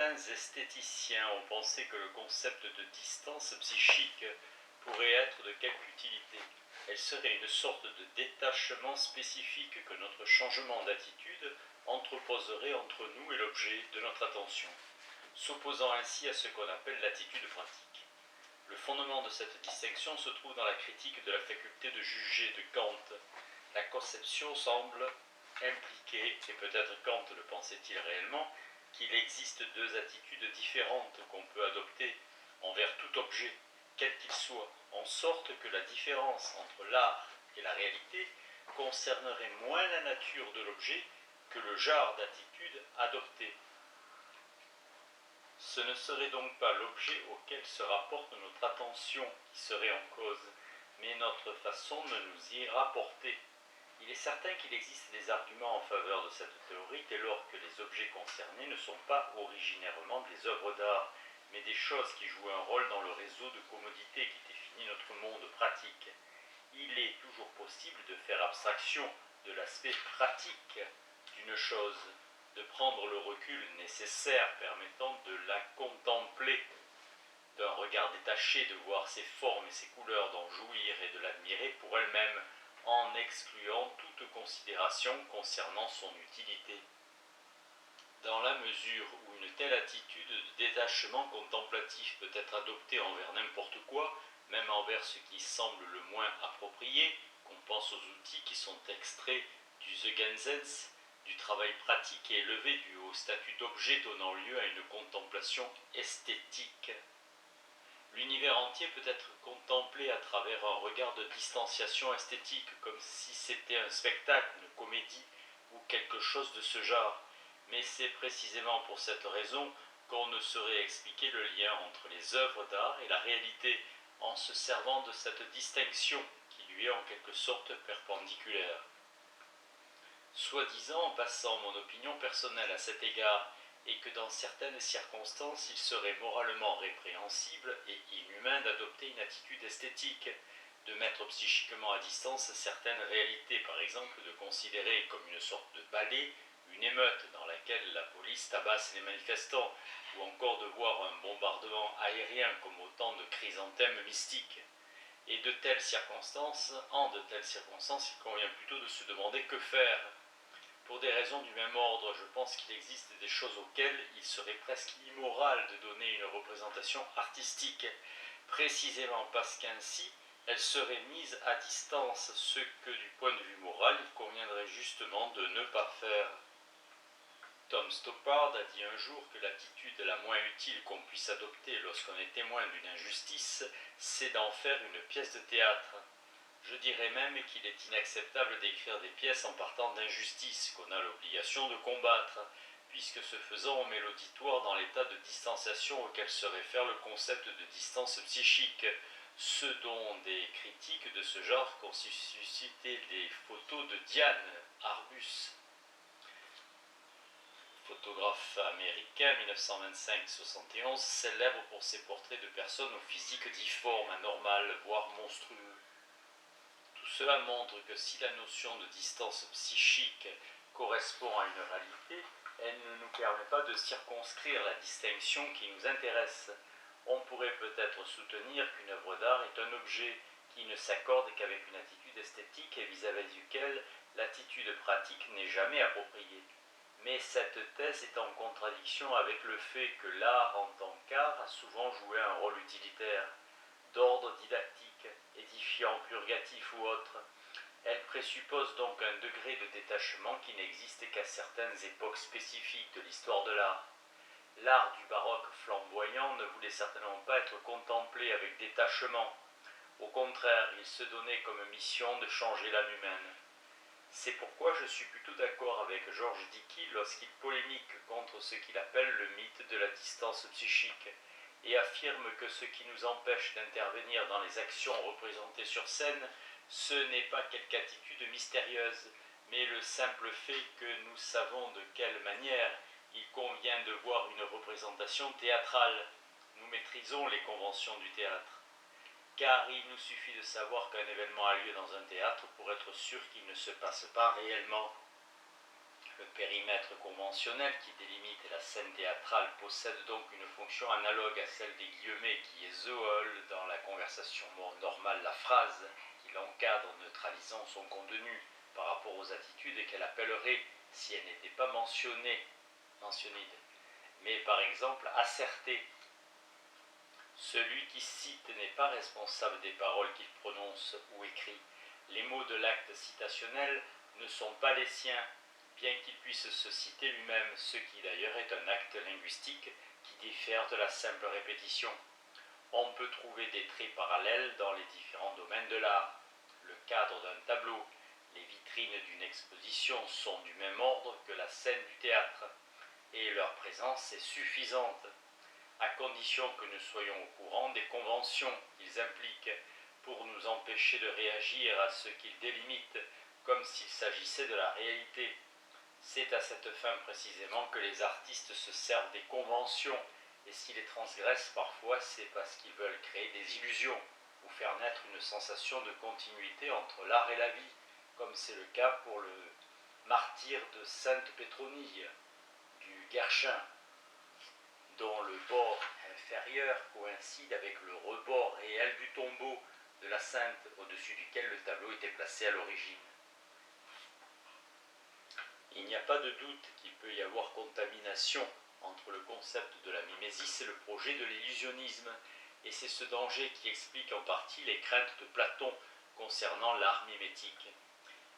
Certains esthéticiens ont pensé que le concept de distance psychique pourrait être de quelque utilité. Elle serait une sorte de détachement spécifique que notre changement d'attitude entreposerait entre nous et l'objet de notre attention, s'opposant ainsi à ce qu'on appelle l'attitude pratique. Le fondement de cette distinction se trouve dans la critique de la faculté de juger de Kant. La conception semble impliquer, et peut-être Kant le pensait-il réellement, qu'il existe deux attitudes différentes qu'on peut adopter envers tout objet, quel qu'il soit, en sorte que la différence entre l'art et la réalité concernerait moins la nature de l'objet que le genre d'attitude adoptée. Ce ne serait donc pas l'objet auquel se rapporte notre attention qui serait en cause, mais notre façon de nous y rapporter. Il est certain qu'il existe des arguments en faveur de cette théorie dès lors que les objets concernés ne sont pas originairement des œuvres d'art, mais des choses qui jouent un rôle dans le réseau de commodité qui définit notre monde pratique. Il est toujours possible de faire abstraction de l'aspect pratique d'une chose, de prendre le recul nécessaire permettant de la contempler, d'un regard détaché, de voir ses formes et ses couleurs, d'en jouir et de l'admirer pour elle-même, en excluant toute considération concernant son utilité. Dans la mesure où une telle attitude de détachement contemplatif peut être adoptée envers n'importe quoi, même envers ce qui semble le moins approprié, qu'on pense aux outils qui sont extraits du Zeugensens, du travail pratique et élevé dû au statut d'objet donnant lieu à une contemplation esthétique. L'univers entier peut être contemplé à travers un regard de distanciation esthétique, comme si c'était un spectacle, une comédie ou quelque chose de ce genre. Mais c'est précisément pour cette raison qu'on ne saurait expliquer le lien entre les œuvres d'art et la réalité, en se servant de cette distinction qui lui est en quelque sorte perpendiculaire. Soi-disant, en passant mon opinion personnelle à cet égard, et que dans certaines circonstances il serait moralement répréhensible et inhumain d'adopter une attitude esthétique, de mettre psychiquement à distance certaines réalités, par exemple de considérer comme une sorte de ballet une émeute dans laquelle la police tabasse les manifestants, ou encore de voir un bombardement aérien comme autant de chrysanthèmes mystiques. Et en de telles circonstances, il convient plutôt de se demander que faire. Pour des raisons du même ordre, je pense qu'il existe des choses auxquelles il serait presque immoral de donner une représentation artistique, précisément parce qu'ainsi elles seraient mises à distance, ce que du point de vue moral il conviendrait justement de ne pas faire. Tom Stoppard a dit un jour que l'attitude la moins utile qu'on puisse adopter lorsqu'on est témoin d'une injustice, c'est d'en faire une pièce de théâtre. Je dirais même qu'il est inacceptable d'écrire des pièces en partant d'injustice qu'on a l'obligation de combattre, puisque ce faisant on met l'auditoire dans l'état de distanciation auquel se réfère le concept de distance psychique, ce dont des critiques de ce genre ont suscité des photos de Diane Arbus, photographe américain 1925-71, célèbre pour ses portraits de personnes au physique difforme, anormal, voire monstrueux. Tout cela montre que si la notion de distance psychique correspond à une réalité, elle ne nous permet pas de circonscrire la distinction qui nous intéresse. On pourrait peut-être soutenir qu'une œuvre d'art est un objet qui ne s'accorde qu'avec une attitude esthétique et vis-à-vis duquel l'attitude pratique n'est jamais appropriée. Mais cette thèse est en contradiction avec le fait que l'art en tant qu'art a souvent joué un rôle utilitaire, d'ordre didactique, édifiant, purgatif ou autre. Elle présuppose donc un degré de détachement qui n'existe qu'à certaines époques spécifiques de l'histoire de l'art. L'art du baroque flamboyant ne voulait certainement pas être contemplé avec détachement. Au contraire, il se donnait comme mission de changer l'âme humaine. C'est pourquoi je suis plutôt d'accord avec Georges Dickey lorsqu'il polémique contre ce qu'il appelle le mythe de la distance psychique et affirme que ce qui nous empêche d'intervenir dans les actions représentées sur scène, ce n'est pas quelque attitude mystérieuse, mais le simple fait que nous savons de quelle manière il convient de voir une représentation théâtrale. Nous maîtrisons les conventions du théâtre. Car il nous suffit de savoir qu'un événement a lieu dans un théâtre pour être sûr qu'il ne se passe pas réellement. Le périmètre conventionnel qui délimite la scène théâtrale possède donc une fonction analogue à celle des guillemets qui isolent dans la conversation normale la phrase, qui l'encadre neutralisant son contenu par rapport aux attitudes qu'elle appellerait, si elle n'était pas mentionnée, mais par exemple assertée. Celui qui cite n'est pas responsable des paroles qu'il prononce ou écrit. Les mots de l'acte citationnel ne sont pas les siens, bien qu'il puisse se citer lui-même, ce qui d'ailleurs est un acte linguistique qui diffère de la simple répétition. On peut trouver des traits parallèles dans les différents domaines de l'art. Le cadre d'un tableau, les vitrines d'une exposition sont du même ordre que la scène du théâtre, et leur présence est suffisante, à condition que nous soyons au courant des conventions qu'ils impliquent, pour nous empêcher de réagir à ce qu'ils délimitent, comme s'il s'agissait de la réalité. C'est à cette fin précisément que les artistes se servent des conventions, et s'ils les transgressent parfois, c'est parce qu'ils veulent créer des illusions, ou faire naître une sensation de continuité entre l'art et la vie, comme c'est le cas pour le martyre de Sainte Pétronille, du Guerchin, dont le bord inférieur coïncide avec le rebord réel du tombeau de la Sainte, au-dessus duquel le tableau était placé à l'origine. Il n'y a pas de doute qu'il peut y avoir contamination entre le concept de la mimésis et le projet de l'illusionnisme, et c'est ce danger qui explique en partie les craintes de Platon concernant l'art mimétique.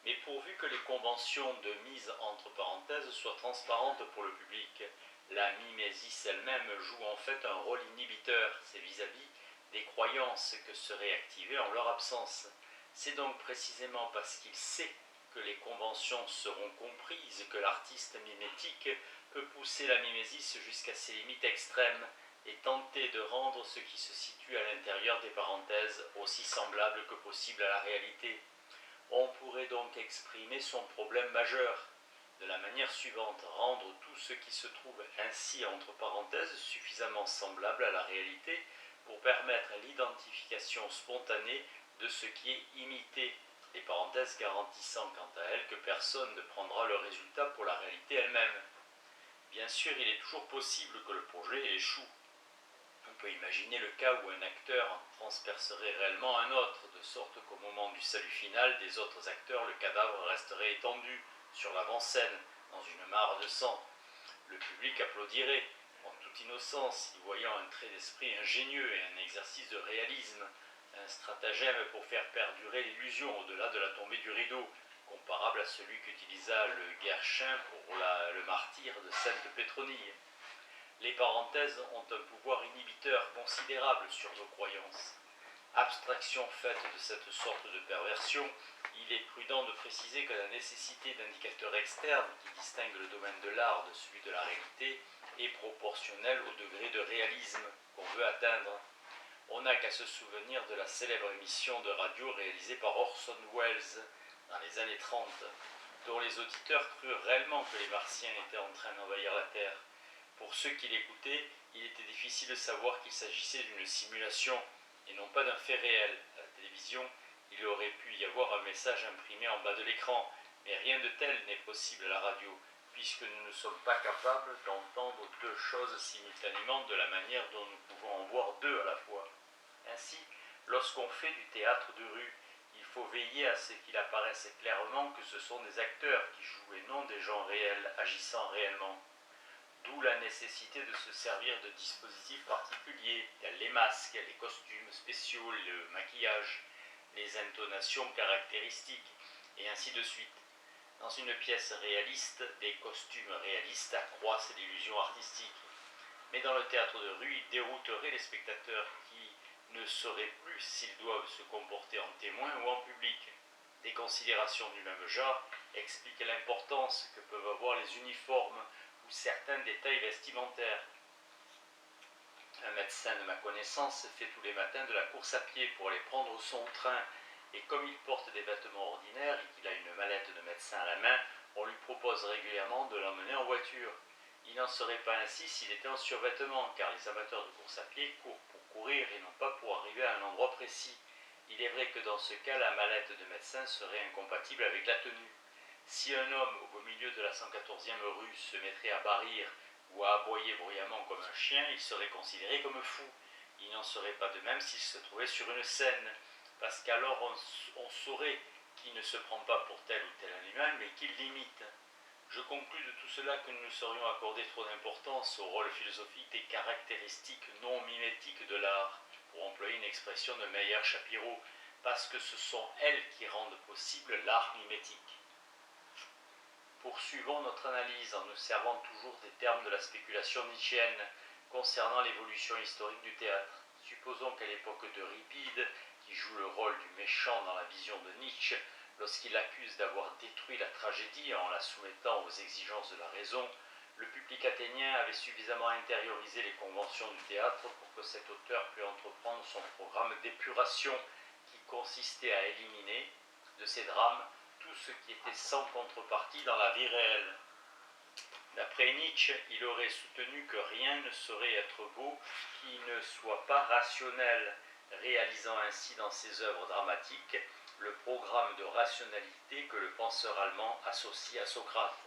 Mais pourvu que les conventions de mise entre parenthèses soient transparentes pour le public, la mimésis elle-même joue en fait un rôle inhibiteur, c'est vis-à-vis des croyances que seraient activées en leur absence. C'est donc précisément parce qu'il sait que les conventions seront comprises que l'artiste mimétique peut pousser la mimésis jusqu'à ses limites extrêmes et tenter de rendre ce qui se situe à l'intérieur des parenthèses aussi semblable que possible à la réalité. On pourrait donc exprimer son problème majeur de la manière suivante: rendre tout ce qui se trouve ainsi entre parenthèses suffisamment semblable à la réalité pour permettre l'identification spontanée de ce qui est imité, les parenthèses garantissant quant à elles que personne ne prendra le résultat pour la réalité elle-même. Bien sûr, il est toujours possible que le projet échoue. On peut imaginer le cas où un acteur transpercerait réellement un autre, de sorte qu'au moment du salut final des autres acteurs, le cadavre resterait étendu sur l'avant-scène, dans une mare de sang. Le public applaudirait, en toute innocence, y voyant un trait d'esprit ingénieux et un exercice de réalisme, un stratagème pour faire perdurer l'illusion au-delà de la tombée du rideau, comparable à celui qu'utilisa le Guerchin pour le martyre de Sainte Pétronille. Les parenthèses ont un pouvoir inhibiteur considérable sur nos croyances. Abstraction faite de cette sorte de perversion, il est prudent de préciser que la nécessité d'indicateurs externes qui distinguent le domaine de l'art de celui de la réalité est proportionnelle au degré de réalisme qu'on veut atteindre. On n'a qu'à se souvenir de la célèbre émission de radio réalisée par Orson Welles dans les années 30, dont les auditeurs crurent réellement que les Martiens étaient en train d'envahir la Terre. Pour ceux qui l'écoutaient, il était difficile de savoir qu'il s'agissait d'une simulation et non pas d'un fait réel. À la télévision, il aurait pu y avoir un message imprimé en bas de l'écran, mais rien de tel n'est possible à la radio, puisque nous ne sommes pas capables d'entendre deux choses simultanément de la manière dont nous pouvons en voir deux à la fois. Ainsi, lorsqu'on fait du théâtre de rue, il faut veiller à ce qu'il apparaisse clairement que ce sont des acteurs qui jouent et non des gens réels agissant réellement. D'où la nécessité de se servir de dispositifs particuliers, tels les masques, les costumes spéciaux, le maquillage, les intonations caractéristiques, et ainsi de suite. Dans une pièce réaliste, des costumes réalistes accroissent l'illusion artistique. Mais dans le théâtre de rue, ils dérouteraient les spectateurs qui ne sauraient plus s'ils doivent se comporter en témoin ou en public. Des considérations du même genre expliquent l'importance que peuvent avoir les uniformes ou certains détails vestimentaires. Un médecin de ma connaissance fait tous les matins de la course à pied pour aller prendre son train, et comme il porte des vêtements ordinaires et qu'il a une mallette de médecin à la main, on lui propose régulièrement de l'emmener en voiture. Il n'en serait pas ainsi s'il était en survêtement, car les amateurs de course à pied courent pour courir et non pas pour arriver à un endroit précis. Il est vrai que dans ce cas, la mallette de médecin serait incompatible avec la tenue. Si un homme au beau milieu de la 114e rue se mettrait à barrir ou à aboyer bruyamment comme un chien, il serait considéré comme fou. Il n'en serait pas de même s'il se trouvait sur une scène, parce qu'alors on saurait qu'il ne se prend pas pour tel ou tel animal, mais qu'il l'imite. Je conclus de tout cela que nous ne saurions accorder trop d'importance au rôle philosophique des caractéristiques non mimétiques de l'art, pour employer une expression de Meyer Shapiro, parce que ce sont elles qui rendent possible l'art mimétique. Poursuivons notre analyse en nous servant toujours des termes de la spéculation nietzschéenne concernant l'évolution historique du théâtre. Supposons qu'à l'époque d'Euripide, qui joue le rôle du méchant dans la vision de Nietzsche, lorsqu'il accuse d'avoir détruit la tragédie en la soumettant aux exigences de la raison, le public athénien avait suffisamment intériorisé les conventions du théâtre pour que cet auteur pût entreprendre son programme d'épuration qui consistait à éliminer de ses drames tout ce qui était sans contrepartie dans la vie réelle. D'après Nietzsche, il aurait soutenu que rien ne saurait être beau qui ne soit pas rationnel, réalisant ainsi dans ses œuvres dramatiques le programme de rationalité que le penseur allemand associe à Socrate.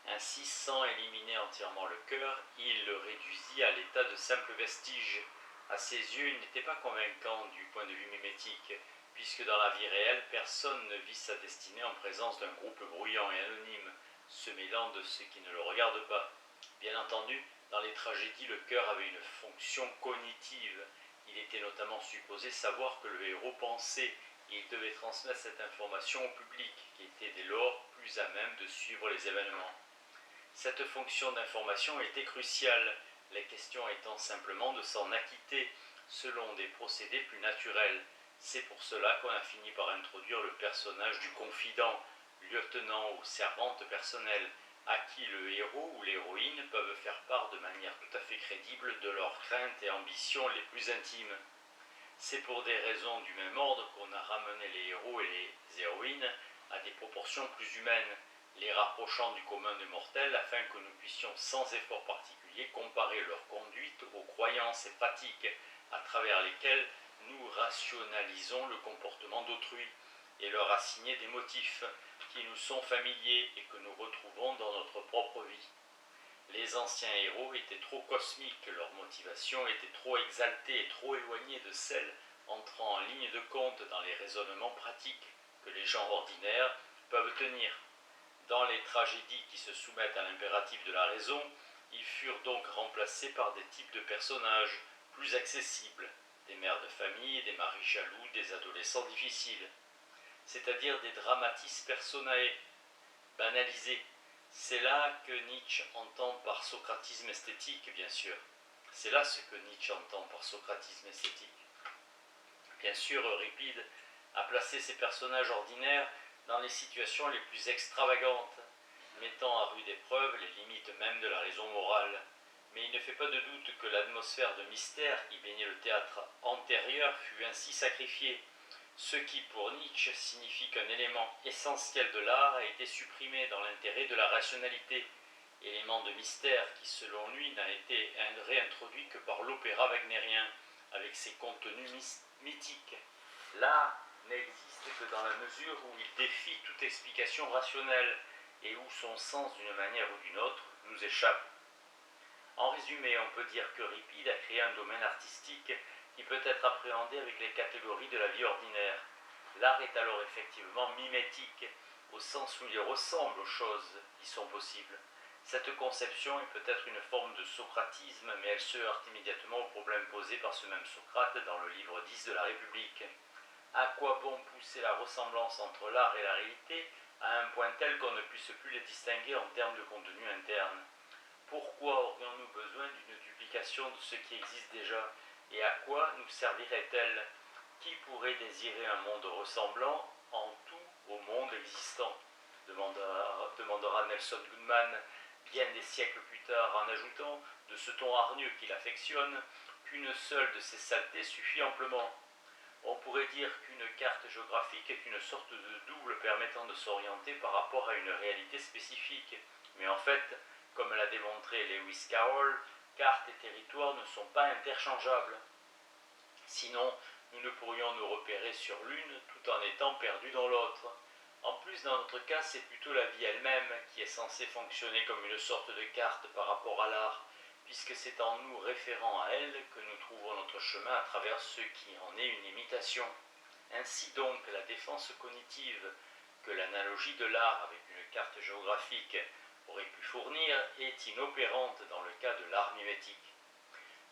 Ainsi, sans éliminer entièrement le cœur, il le réduisit à l'état de simple vestige. À ses yeux, il n'était pas convaincant du point de vue mimétique, puisque dans la vie réelle, personne ne vit sa destinée en présence d'un groupe bruyant et anonyme, se mêlant de ceux qui ne le regardent pas. Bien entendu, dans les tragédies, le cœur avait une fonction cognitive. Il était notamment supposé savoir que le héros pensait, et il devait transmettre cette information au public, qui était dès lors plus à même de suivre les événements. Cette fonction d'information était cruciale, la question étant simplement de s'en acquitter, selon des procédés plus naturels. C'est pour cela qu'on a fini par introduire le personnage du confident, lieutenant ou servante personnelle, à qui le héros ou l'héroïne peuvent faire part de manière tout à fait crédible de leurs craintes et ambitions les plus intimes. C'est pour des raisons du même ordre qu'on a ramené les héros et les héroïnes à des proportions plus humaines, les rapprochant du commun des mortels afin que nous puissions sans effort particulier comparer leur conduite aux croyances et pratiques à travers lesquelles nous rationalisons le comportement d'autrui et leur assigner des motifs qui nous sont familiers et que nous retrouvons dans notre propre vie. Les anciens héros étaient trop cosmiques, leur motivation était trop exaltée et trop éloignée de celle entrant en ligne de compte dans les raisonnements pratiques que les gens ordinaires peuvent tenir. Dans les tragédies qui se soumettent à l'impératif de la raison, ils furent donc remplacés par des types de personnages plus accessibles, des mères de famille, des maris jaloux, des adolescents difficiles, c'est-à-dire des dramatis personae, banalisés. C'est là que Nietzsche entend par socratisme esthétique, bien sûr. C'est là ce que Nietzsche entend par socratisme esthétique. Bien sûr, Euripide a placé ces personnages ordinaires dans les situations les plus extravagantes, mettant à rude épreuve les limites même de la raison morale. Mais il ne fait pas de doute que l'atmosphère de mystère qui baignait le théâtre antérieur fut ainsi sacrifiée, ce qui pour Nietzsche signifie qu'un élément essentiel de l'art a été supprimé dans l'intérêt de la rationalité, élément de mystère qui selon lui n'a été réintroduit que par l'opéra wagnérien, avec ses contenus mythiques. L'art n'existe que dans la mesure où il défie toute explication rationnelle et où son sens d'une manière ou d'une autre nous échappe. En résumé, on peut dire qu'Euripide a créé un domaine artistique qui peut être appréhendé avec les catégories de la vie ordinaire. L'art est alors effectivement mimétique, au sens où il ressemble aux choses qui sont possibles. Cette conception est peut-être une forme de socratisme, mais elle se heurte immédiatement au problème posé par ce même Socrate dans le livre 10 de la République. À quoi bon pousser la ressemblance entre l'art et la réalité à un point tel qu'on ne puisse plus les distinguer en termes de contenu interne? Pourquoi aurions-nous besoin d'une duplication de ce qui existe déjà? Et à quoi nous servirait-elle? Qui pourrait désirer un monde ressemblant en tout au monde existant? Demandera Nelson Goodman bien des siècles plus tard en ajoutant, de ce ton hargneux qu'il affectionne, qu'une seule de ces saletés suffit amplement. On pourrait dire qu'une carte géographique est une sorte de double permettant de s'orienter par rapport à une réalité spécifique. Mais en fait, comme l'a démontré Lewis Carroll, carte et territoire ne sont pas interchangeables. Sinon, nous ne pourrions nous repérer sur l'une tout en étant perdus dans l'autre. En plus, dans notre cas, c'est plutôt la vie elle-même qui est censée fonctionner comme une sorte de carte par rapport à l'art, puisque c'est en nous référant à elle que nous trouvons notre chemin à travers ce qui en est une imitation. Ainsi donc, la défense cognitive que l'analogie de l'art avec une carte géographique aurait pu fournir est inopérante dans le cas de l'art mimétique.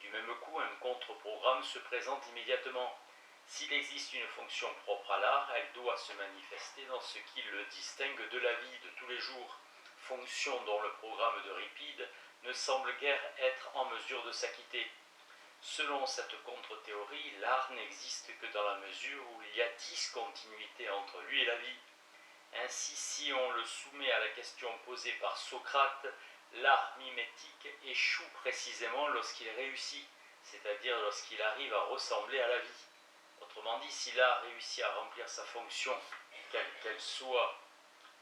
Du même coup, un contre-programme se présente immédiatement. S'il existe une fonction propre à l'art, elle doit se manifester dans ce qui le distingue de la vie de tous les jours, fonction dont le programme d'Euripide ne semble guère être en mesure de s'acquitter. Selon cette contre-théorie, l'art n'existe que dans la mesure où il y a discontinuité entre lui et la vie. Ainsi, si on le soumet à la question posée par Socrate, l'art mimétique échoue précisément lorsqu'il réussit, c'est-à-dire lorsqu'il arrive à ressembler à la vie. Autrement dit, si l'art réussit à remplir sa fonction, quelle qu'elle soit,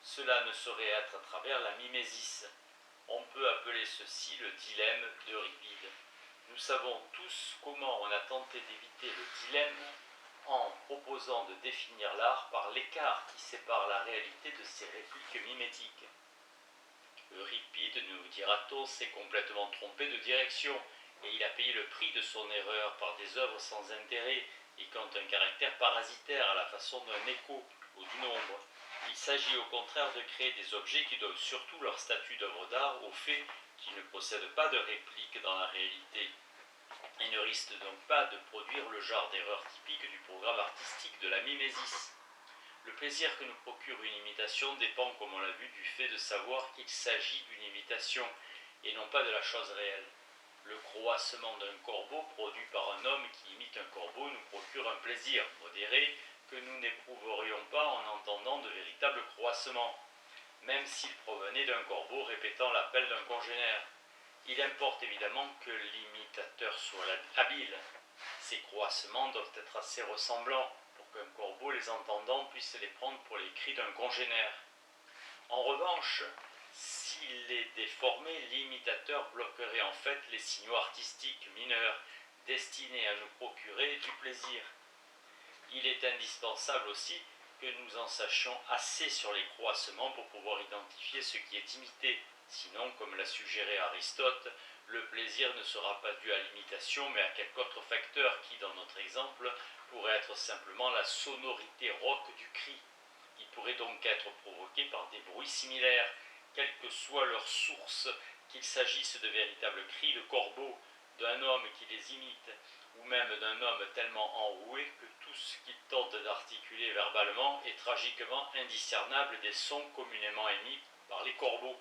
cela ne saurait être à travers la mimésis. On peut appeler ceci le dilemme d'Euripide. Nous savons tous comment on a tenté d'éviter le dilemme en proposant de définir l'art par l'écart qui sépare la réalité de ses répliques mimétiques. Euripide, nous dira-t-on, s'est complètement trompé de direction, et il a payé le prix de son erreur par des œuvres sans intérêt et qui ont un caractère parasitaire à la façon d'un écho ou d'une ombre. Il s'agit au contraire de créer des objets qui doivent surtout leur statut d'œuvre d'art au fait qu'ils ne possèdent pas de réplique dans la réalité, et ne risquent donc pas de produire le genre d'erreur typique du programme artistique de la mimésis. Le plaisir que nous procure une imitation dépend, comme on l'a vu, du fait de savoir qu'il s'agit d'une imitation et non pas de la chose réelle. Le croassement d'un corbeau produit par un homme qui imite un corbeau nous procure un plaisir modéré que nous n'éprouverions pas en entendant de véritables croassements, même s'il provenait d'un corbeau répétant l'appel d'un congénère. Il importe évidemment que l'imitateur soit habile. Ces croassements doivent être assez ressemblants pour qu'un corbeau, les entendant, puisse les prendre pour les cris d'un congénère. En revanche, s'il est déformé, l'imitateur bloquerait en fait les signaux artistiques mineurs destinés à nous procurer du plaisir. Il est indispensable aussi que nous en sachions assez sur les croassements pour pouvoir identifier ce qui est imité. Sinon, comme l'a suggéré Aristote, le plaisir ne sera pas dû à l'imitation, mais à quelque autre facteur qui, dans notre exemple, pourrait être simplement la sonorité rauque du cri. Il pourrait donc être provoqué par des bruits similaires, quelle que soit leur source, qu'il s'agisse de véritables cris de corbeaux, d'un homme qui les imite, ou même d'un homme tellement enroué que tout ce qu'il tente d'articuler verbalement est tragiquement indiscernable des sons communément émis par les corbeaux.